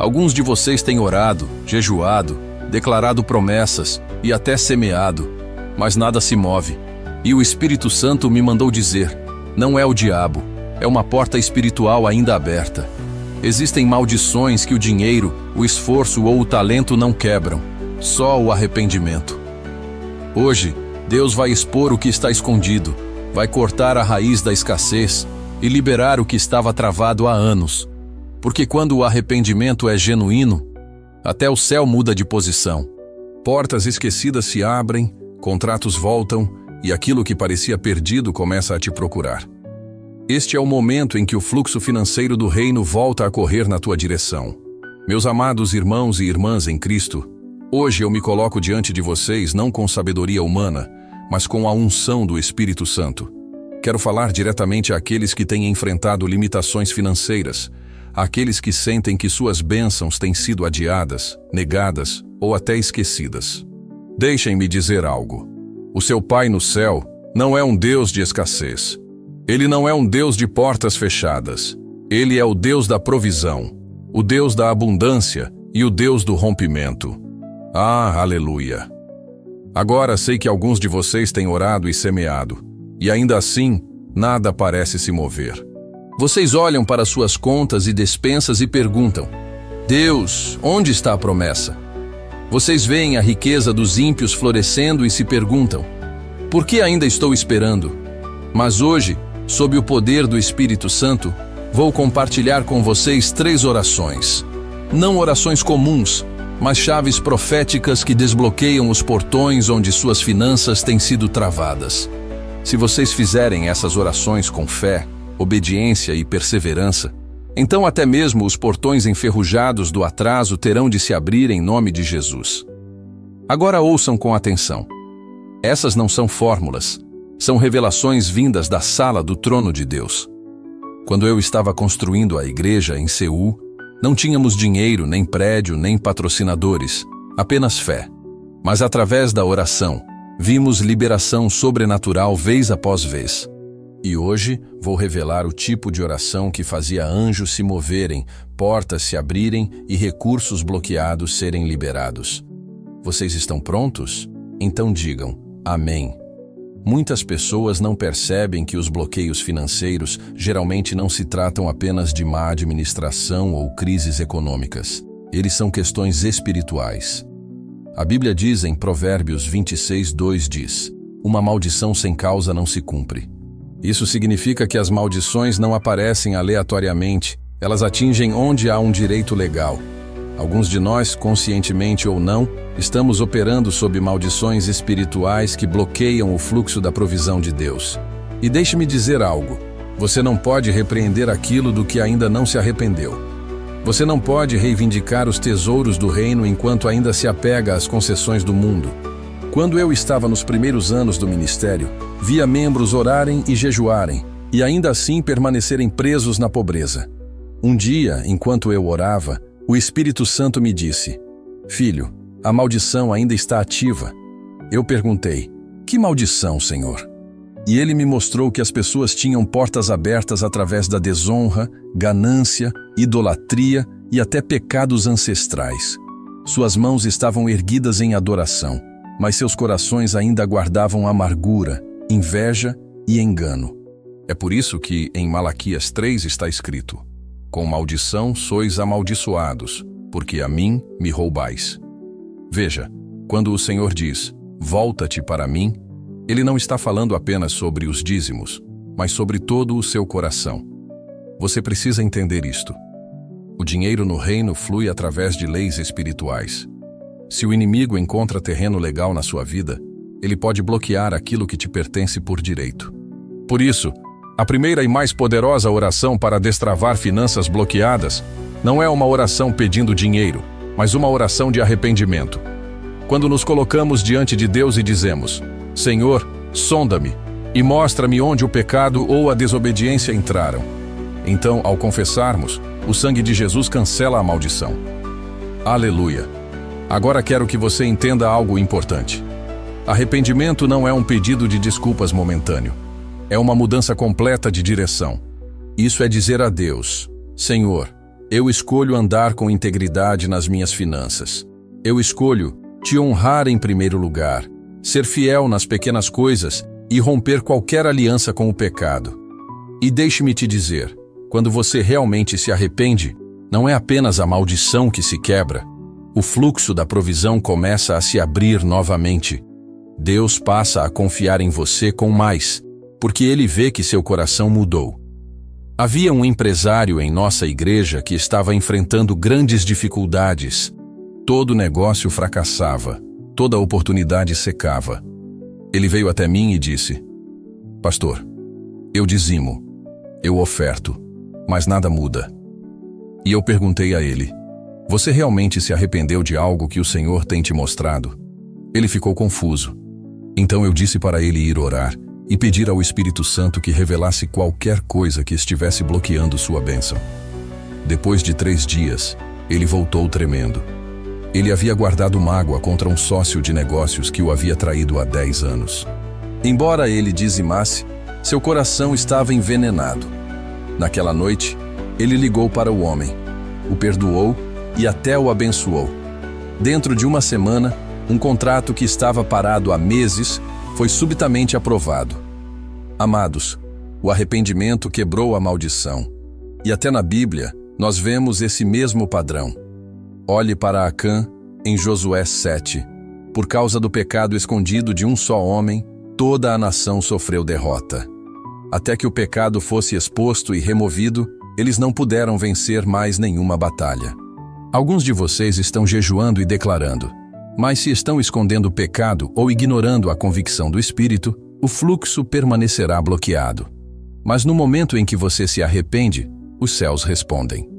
Alguns de vocês têm orado, jejuado, declarado promessas e até semeado, mas nada se move. E o Espírito Santo me mandou dizer: não é o diabo, é uma porta espiritual ainda aberta. Existem maldições que o dinheiro, o esforço ou o talento não quebram, só o arrependimento. Hoje, Deus vai expor o que está escondido, vai cortar a raiz da escassez e liberar o que estava travado há anos. Porque quando o arrependimento é genuíno, até o céu muda de posição. Portas esquecidas se abrem, contratos voltam e aquilo que parecia perdido começa a te procurar. Este é o momento em que o fluxo financeiro do reino volta a correr na tua direção. Meus amados irmãos e irmãs em Cristo, hoje eu me coloco diante de vocês não com sabedoria humana, mas com a unção do Espírito Santo. Quero falar diretamente àqueles que têm enfrentado limitações financeiras, àqueles que sentem que suas bênçãos têm sido adiadas, negadas ou até esquecidas. Deixem-me dizer algo. O seu Pai no céu não é um Deus de escassez. Ele não é um Deus de portas fechadas. Ele é o Deus da provisão, o Deus da abundância e o Deus do rompimento. Ah, aleluia! Agora sei que alguns de vocês têm orado e semeado, e ainda assim, nada parece se mover. Vocês olham para suas contas e despensas e perguntam: Deus, onde está a promessa? Vocês veem a riqueza dos ímpios florescendo e se perguntam: por que ainda estou esperando? Mas hoje, sob o poder do Espírito Santo, vou compartilhar com vocês 3 orações. Não orações comuns, mas chaves proféticas que desbloqueiam os portões onde suas finanças têm sido travadas. Se vocês fizerem essas orações com fé, obediência e perseverança, então até mesmo os portões enferrujados do atraso terão de se abrir em nome de Jesus. Agora ouçam com atenção. Essas não são fórmulas, são revelações vindas da sala do trono de Deus. Quando eu estava construindo a igreja em Seul, não tínhamos dinheiro, nem prédio, nem patrocinadores, apenas fé. Mas através da oração, vimos liberação sobrenatural vez após vez. E hoje vou revelar o tipo de oração que fazia anjos se moverem, portas se abrirem e recursos bloqueados serem liberados. Vocês estão prontos? Então digam amém. Muitas pessoas não percebem que os bloqueios financeiros geralmente não se tratam apenas de má administração ou crises econômicas. Eles são questões espirituais. A Bíblia diz em Provérbios 26:2 diz: uma maldição sem causa não se cumpre. Isso significa que as maldições não aparecem aleatoriamente, elas atingem onde há um direito legal. Alguns de nós, conscientemente ou não, estamos operando sob maldições espirituais que bloqueiam o fluxo da provisão de Deus. E deixe-me dizer algo: você não pode repreender aquilo do que ainda não se arrependeu. Você não pode reivindicar os tesouros do reino enquanto ainda se apega às concessões do mundo. Quando eu estava nos primeiros anos do ministério, via membros orarem e jejuarem, e ainda assim permanecerem presos na pobreza. Um dia, enquanto eu orava, o Espírito Santo me disse: filho, a maldição ainda está ativa. Eu perguntei: que maldição, Senhor? E ele me mostrou que as pessoas tinham portas abertas através da desonra, ganância, idolatria e até pecados ancestrais. Suas mãos estavam erguidas em adoração, mas seus corações ainda guardavam amargura, inveja e engano. É por isso que em Malaquias 3 está escrito: com maldição sois amaldiçoados, porque a mim me roubais. Veja, quando o Senhor diz: volta-te para mim, Ele não está falando apenas sobre os dízimos, mas sobre todo o seu coração. Você precisa entender isto. O dinheiro no reino flui através de leis espirituais. Se o inimigo encontra terreno legal na sua vida, ele pode bloquear aquilo que te pertence por direito. Por isso, a primeira e mais poderosa oração para destravar finanças bloqueadas não é uma oração pedindo dinheiro, mas uma oração de arrependimento. Quando nos colocamos diante de Deus e dizemos: Senhor, sonda-me e mostra-me onde o pecado ou a desobediência entraram. Então, ao confessarmos, o sangue de Jesus cancela a maldição. Aleluia! Agora quero que você entenda algo importante. Arrependimento não é um pedido de desculpas momentâneo. É uma mudança completa de direção. Isso é dizer a Deus: Senhor, Eu escolho andar com integridade nas minhas finanças. Eu escolho te honrar em primeiro lugar, ser fiel nas pequenas coisas e romper qualquer aliança com o pecado. E deixe-me te dizer, quando você realmente se arrepende, não é apenas a maldição que se quebra. O fluxo da provisão começa a se abrir novamente. Deus passa a confiar em você com mais, porque Ele vê que seu coração mudou. Havia um empresário em nossa igreja que estava enfrentando grandes dificuldades. Todo negócio fracassava, toda oportunidade secava. Ele veio até mim e disse: Pastor, eu dizimo, eu oferto, mas nada muda. E eu perguntei a ele: Você realmente se arrependeu de algo que o Senhor tem te mostrado? Ele ficou confuso. Então eu disse para ele ir orar e pedir ao Espírito Santo que revelasse qualquer coisa que estivesse bloqueando sua bênção. Depois de 3 dias, ele voltou tremendo. Ele havia guardado mágoa contra um sócio de negócios que o havia traído há 10 anos. Embora ele dizimasse, seu coração estava envenenado. Naquela noite, ele ligou para o homem, o perdoou e até o abençoou. Dentro de uma semana, um contrato que estava parado há meses foi subitamente aprovado. Amados, o arrependimento quebrou a maldição. E até na Bíblia, nós vemos esse mesmo padrão. Olhe para Acã em Josué 7. Por causa do pecado escondido de um só homem, toda a nação sofreu derrota. Até que o pecado fosse exposto e removido, eles não puderam vencer mais nenhuma batalha. Alguns de vocês estão jejuando e declarando, mas se estão escondendo o pecado ou ignorando a convicção do Espírito, o fluxo permanecerá bloqueado. Mas no momento em que você se arrepende, os céus respondem.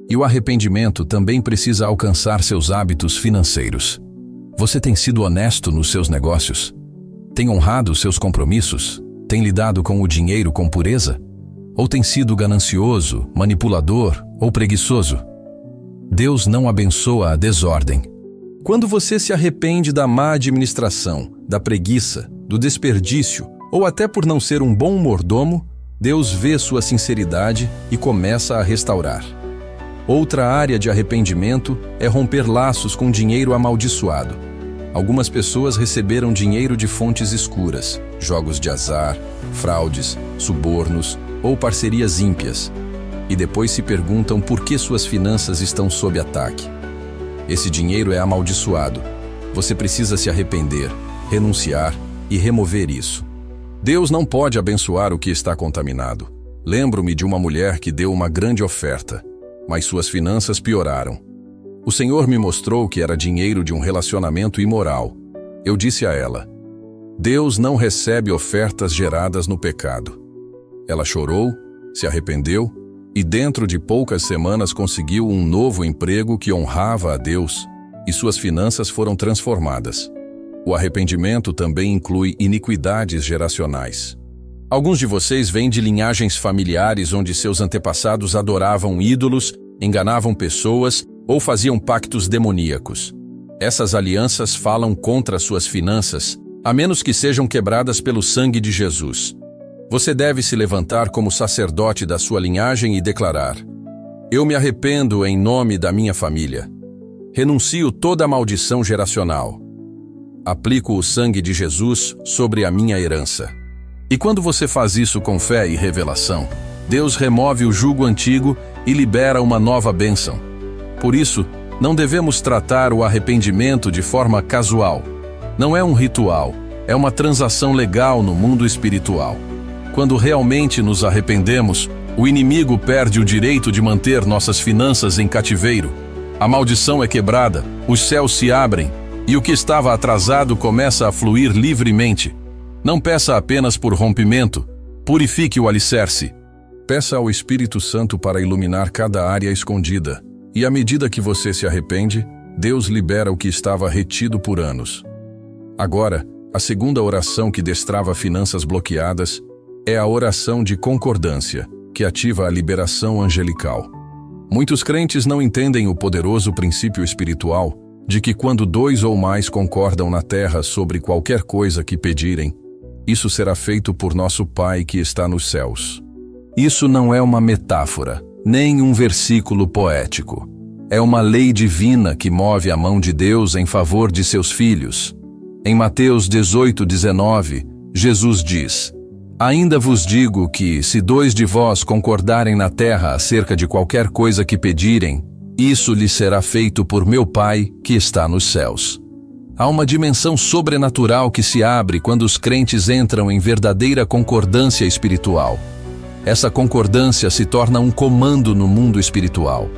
E o arrependimento também precisa alcançar seus hábitos financeiros. Você tem sido honesto nos seus negócios? Tem honrado seus compromissos? Tem lidado com o dinheiro com pureza? Ou tem sido ganancioso, manipulador ou preguiçoso? Deus não abençoa a desordem. Quando você se arrepende da má administração, da preguiça, do desperdício ou até por não ser um bom mordomo, Deus vê sua sinceridade e começa a restaurar. Outra área de arrependimento é romper laços com dinheiro amaldiçoado. Algumas pessoas receberam dinheiro de fontes escuras, jogos de azar, fraudes, subornos ou parcerias ímpias, e depois se perguntam por que suas finanças estão sob ataque. Esse dinheiro é amaldiçoado. Você precisa se arrepender, renunciar e remover isso. Deus não pode abençoar o que está contaminado. Lembro-me de uma mulher que deu uma grande oferta, mas suas finanças pioraram. O Senhor me mostrou que era dinheiro de um relacionamento imoral. Eu disse a ela: Deus não recebe ofertas geradas no pecado. Ela chorou, se arrependeu e dentro de poucas semanas conseguiu um novo emprego que honrava a Deus e suas finanças foram transformadas. O arrependimento também inclui iniquidades geracionais. Alguns de vocês vêm de linhagens familiares onde seus antepassados adoravam ídolos, enganavam pessoas ou faziam pactos demoníacos. Essas alianças falam contra suas finanças, a menos que sejam quebradas pelo sangue de Jesus. Você deve se levantar como sacerdote da sua linhagem e declarar: Eu me arrependo em nome da minha família. Renuncio toda a maldição geracional. Aplico o sangue de Jesus sobre a minha herança. E quando você faz isso com fé e revelação, Deus remove o jugo antigo e libera uma nova bênção. Por isso, não devemos tratar o arrependimento de forma casual. Não é um ritual, é uma transação legal no mundo espiritual. Quando realmente nos arrependemos, o inimigo perde o direito de manter nossas finanças em cativeiro. A maldição é quebrada, os céus se abrem e o que estava atrasado começa a fluir livremente. Não peça apenas por rompimento, purifique o alicerce. Peça ao Espírito Santo para iluminar cada área escondida. E à medida que você se arrepende, Deus libera o que estava retido por anos. Agora, a segunda oração que destrava finanças bloqueadas é a oração de concordância, que ativa a liberação angelical. Muitos crentes não entendem o poderoso princípio espiritual de que quando 2 ou mais concordam na terra sobre qualquer coisa que pedirem, isso será feito por nosso Pai que está nos céus. Isso não é uma metáfora. nem um versículo poético. É uma lei divina que move a mão de Deus em favor de seus filhos. Em Mateus 18:19, Jesus diz: Ainda vos digo que, se 2 de vós concordarem na terra acerca de qualquer coisa que pedirem, isso lhes será feito por meu Pai que está nos céus. Há uma dimensão sobrenatural que se abre quando os crentes entram em verdadeira concordância espiritual. Essa concordância se torna um comando no mundo espiritual.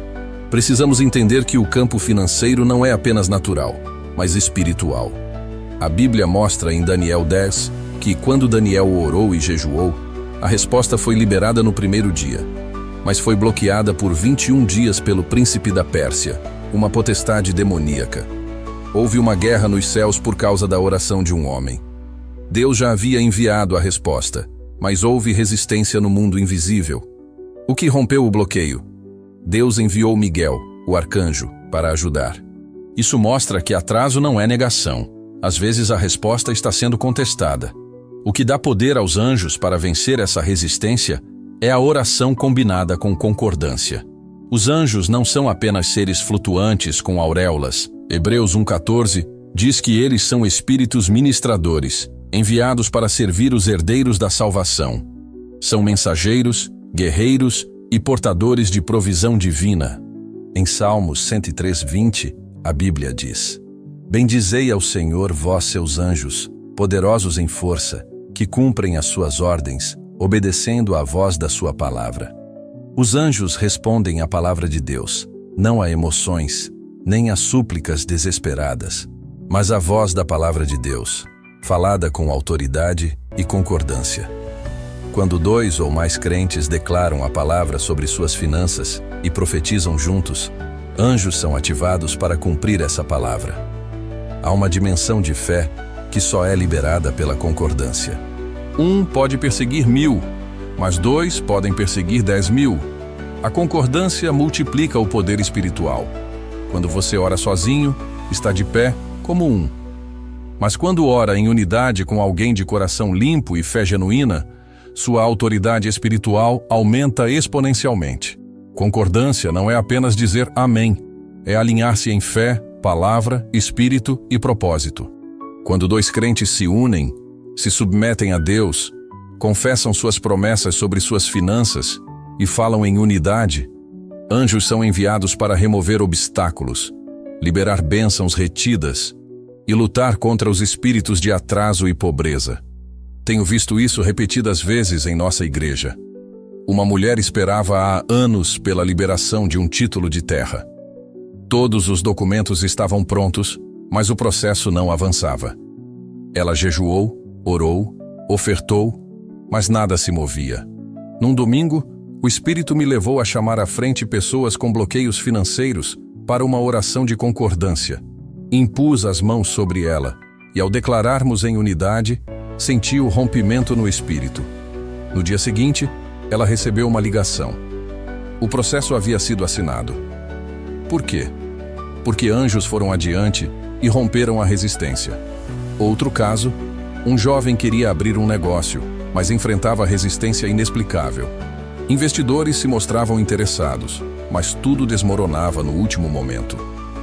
Precisamos entender que o campo financeiro não é apenas natural, mas espiritual. A Bíblia mostra em Daniel 10 que, quando Daniel orou e jejuou, a resposta foi liberada no primeiro dia, mas foi bloqueada por 21 dias pelo príncipe da Pérsia, uma potestade demoníaca. Houve uma guerra nos céus por causa da oração de um homem. Deus já havia enviado a resposta, mas houve resistência no mundo invisível. O que rompeu o bloqueio? Deus enviou Miguel, o arcanjo, para ajudar. Isso mostra que atraso não é negação. Às vezes a resposta está sendo contestada. O que dá poder aos anjos para vencer essa resistência é a oração combinada com concordância. Os anjos não são apenas seres flutuantes com auréolas. Hebreus 1:14 diz que eles são espíritos ministradores, enviados para servir os herdeiros da salvação. São mensageiros, guerreiros e portadores de provisão divina. Em Salmos 103:20, a Bíblia diz: Bendizei ao Senhor, vós seus anjos, poderosos em força, que cumprem as suas ordens, obedecendo à voz da sua palavra. Os anjos respondem à palavra de Deus, não a emoções, nem a súplicas desesperadas, mas a voz da palavra de Deus, falada com autoridade e concordância. Quando 2 ou mais crentes declaram a palavra sobre suas finanças e profetizam juntos, anjos são ativados para cumprir essa palavra. Há uma dimensão de fé que só é liberada pela concordância. 1 pode perseguir 1000, mas 2 podem perseguir 10.000. A concordância multiplica o poder espiritual. Quando você ora sozinho, está de pé como um. Mas quando ora em unidade com alguém de coração limpo e fé genuína, sua autoridade espiritual aumenta exponencialmente. Concordância não é apenas dizer amém, é alinhar-se em fé, palavra, espírito e propósito. Quando 2 crentes se unem, se submetem a Deus, confessam suas promessas sobre suas finanças e falam em unidade, anjos são enviados para remover obstáculos, liberar bênçãos retidas e lutar contra os espíritos de atraso e pobreza. Tenho visto isso repetidas vezes em nossa igreja. Uma mulher esperava há anos pela liberação de um título de terra. Todos os documentos estavam prontos, mas o processo não avançava. Ela jejuou, orou, ofertou, mas nada se movia. Num domingo, o Espírito me levou a chamar à frente pessoas com bloqueios financeiros para uma oração de concordância. Impus as mãos sobre ela e, ao declararmos em unidade, senti o rompimento no espírito. No dia seguinte, ela recebeu uma ligação. O processo havia sido assinado. Por quê? Porque anjos foram adiante e romperam a resistência. Outro caso, um jovem queria abrir um negócio, mas enfrentava resistência inexplicável. Investidores se mostravam interessados, mas tudo desmoronava no último momento.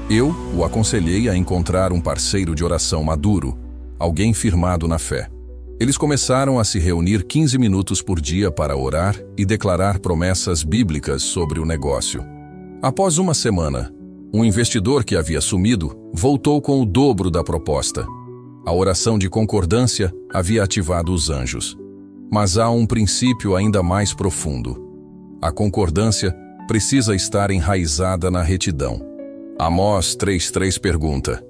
Eu o aconselhei a encontrar um parceiro de oração maduro, alguém firmado na fé. Eles começaram a se reunir 15 minutos por dia para orar e declarar promessas bíblicas sobre o negócio. Após uma semana, um investidor que havia sumido voltou com o dobro da proposta. A oração de concordância havia ativado os anjos. Mas há um princípio ainda mais profundo. A concordância precisa estar enraizada na retidão. Amós 3:3 pergunta: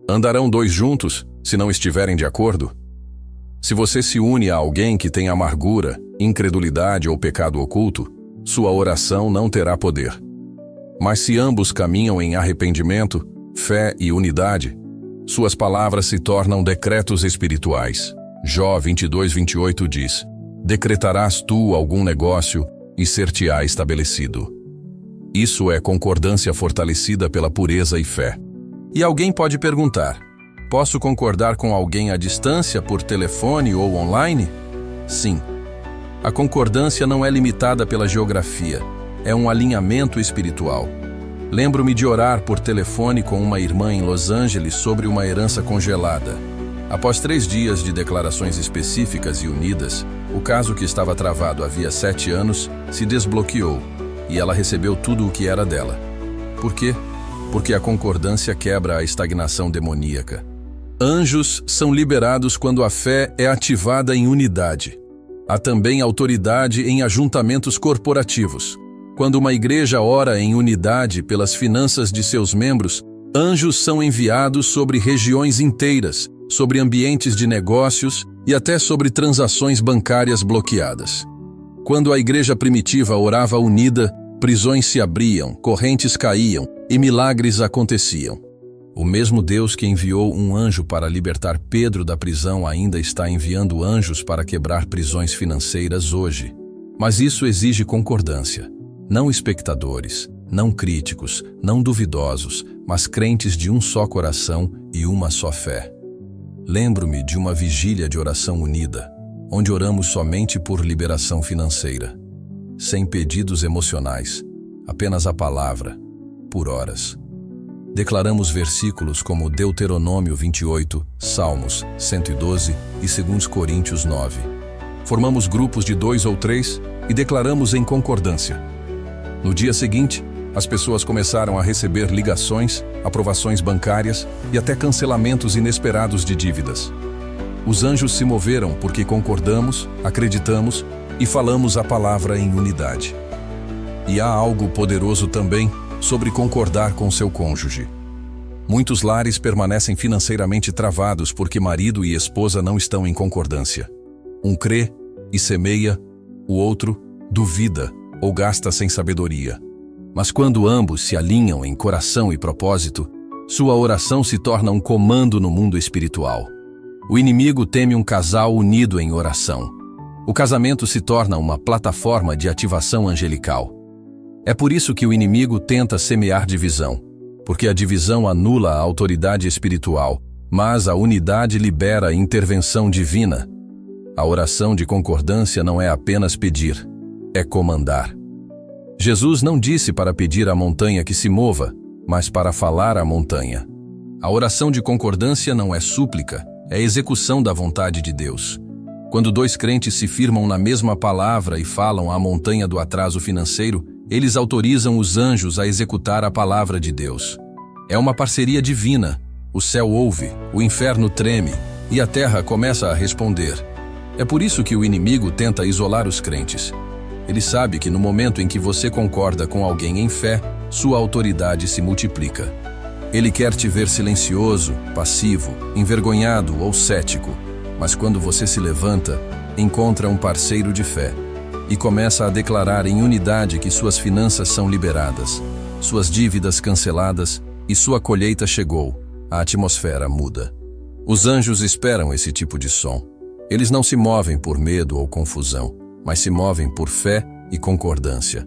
Andarão 2 juntos, se não estiverem de acordo? Se você se une a alguém que tem amargura, incredulidade ou pecado oculto, sua oração não terá poder. Mas se ambos caminham em arrependimento, fé e unidade, suas palavras se tornam decretos espirituais. Jó 22:28 diz: Decretarás tu algum negócio e ser-te-á estabelecido. Isso é concordância fortalecida pela pureza e fé. E alguém pode perguntar: posso concordar com alguém à distância, por telefone ou online? Sim. A concordância não é limitada pela geografia. é um alinhamento espiritual. Lembro-me de orar por telefone com uma irmã em Los Angeles sobre uma herança congelada. Após 3 dias de declarações específicas e unidas, o caso que estava travado havia 7 anos se desbloqueou e ela recebeu tudo o que era dela. Por quê? Porque a concordância quebra a estagnação demoníaca. Anjos são liberados quando a fé é ativada em unidade. Há também autoridade em ajuntamentos corporativos. Quando uma igreja ora em unidade pelas finanças de seus membros, anjos são enviados sobre regiões inteiras, sobre ambientes de negócios e até sobre transações bancárias bloqueadas. Quando a igreja primitiva orava unida, prisões se abriam, correntes caíam e milagres aconteciam. O mesmo Deus que enviou um anjo para libertar Pedro da prisão ainda está enviando anjos para quebrar prisões financeiras hoje. Mas isso exige concordância. Não espectadores, não críticos, não duvidosos, mas crentes de um só coração e uma só fé. Lembro-me de uma vigília de oração unida, onde oramos somente por liberação financeira, sem pedidos emocionais, apenas a palavra, por horas. Declaramos versículos como Deuteronômio 28, Salmos 112 e 2 Coríntios 9. Formamos grupos de 2 ou 3 e declaramos em concordância. No dia seguinte, as pessoas começaram a receber ligações, aprovações bancárias e até cancelamentos inesperados de dívidas. Os anjos se moveram porque concordamos, acreditamos e falamos a palavra em unidade. E há algo poderoso também sobre concordar com seu cônjuge. Muitos lares permanecem financeiramente travados porque marido e esposa não estão em concordância. Um crê e semeia, o outro duvida ou gasta sem sabedoria. Mas quando ambos se alinham em coração e propósito, sua oração se torna um comando no mundo espiritual. O inimigo teme um casal unido em oração. O casamento se torna uma plataforma de ativação angelical. É por isso que o inimigo tenta semear divisão, porque a divisão anula a autoridade espiritual, mas a unidade libera a intervenção divina. A oração de concordância não é apenas pedir, é comandar. Jesus não disse para pedir à montanha que se mova, mas para falar à montanha. A oração de concordância não é súplica, é execução da vontade de Deus. Quando 2 crentes se firmam na mesma palavra e falam à montanha do atraso financeiro, eles autorizam os anjos a executar a palavra de Deus. É uma parceria divina. O céu ouve, o inferno treme e a terra começa a responder. É por isso que o inimigo tenta isolar os crentes. Ele sabe que no momento em que você concorda com alguém em fé, sua autoridade se multiplica. Ele quer te ver silencioso, passivo, envergonhado ou cético. Mas quando você se levanta, encontra um parceiro de fé e começa a declarar em unidade que suas finanças são liberadas, suas dívidas canceladas e sua colheita chegou, a atmosfera muda. Os anjos esperam esse tipo de som. Eles não se movem por medo ou confusão, mas se movem por fé e concordância.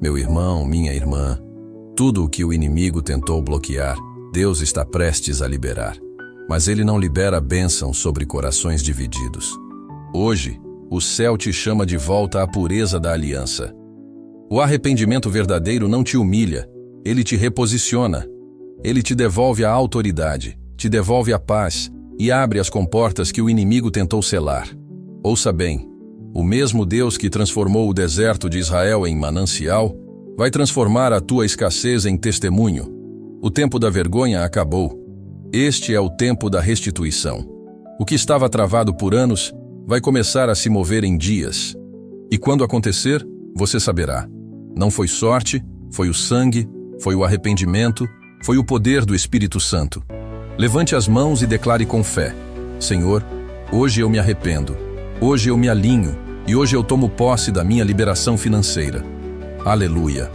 Meu irmão, minha irmã, tudo o que o inimigo tentou bloquear, Deus está prestes a liberar. Mas ele não libera bênção sobre corações divididos. Hoje, o céu te chama de volta à pureza da aliança. O arrependimento verdadeiro não te humilha, ele te reposiciona. Ele te devolve a autoridade, te devolve a paz e abre as comportas que o inimigo tentou selar. Ouça bem, o mesmo Deus que transformou o deserto de Israel em manancial, vai transformar a tua escassez em testemunho. O tempo da vergonha acabou. Este é o tempo da restituição. O que estava travado por anos vai começar a se mover em dias. E quando acontecer, você saberá. Não foi sorte, foi o sangue, foi o arrependimento, foi o poder do Espírito Santo. Levante as mãos e declare com fé: Senhor, hoje eu me arrependo, hoje eu me alinho e hoje eu tomo posse da minha liberação financeira. Aleluia!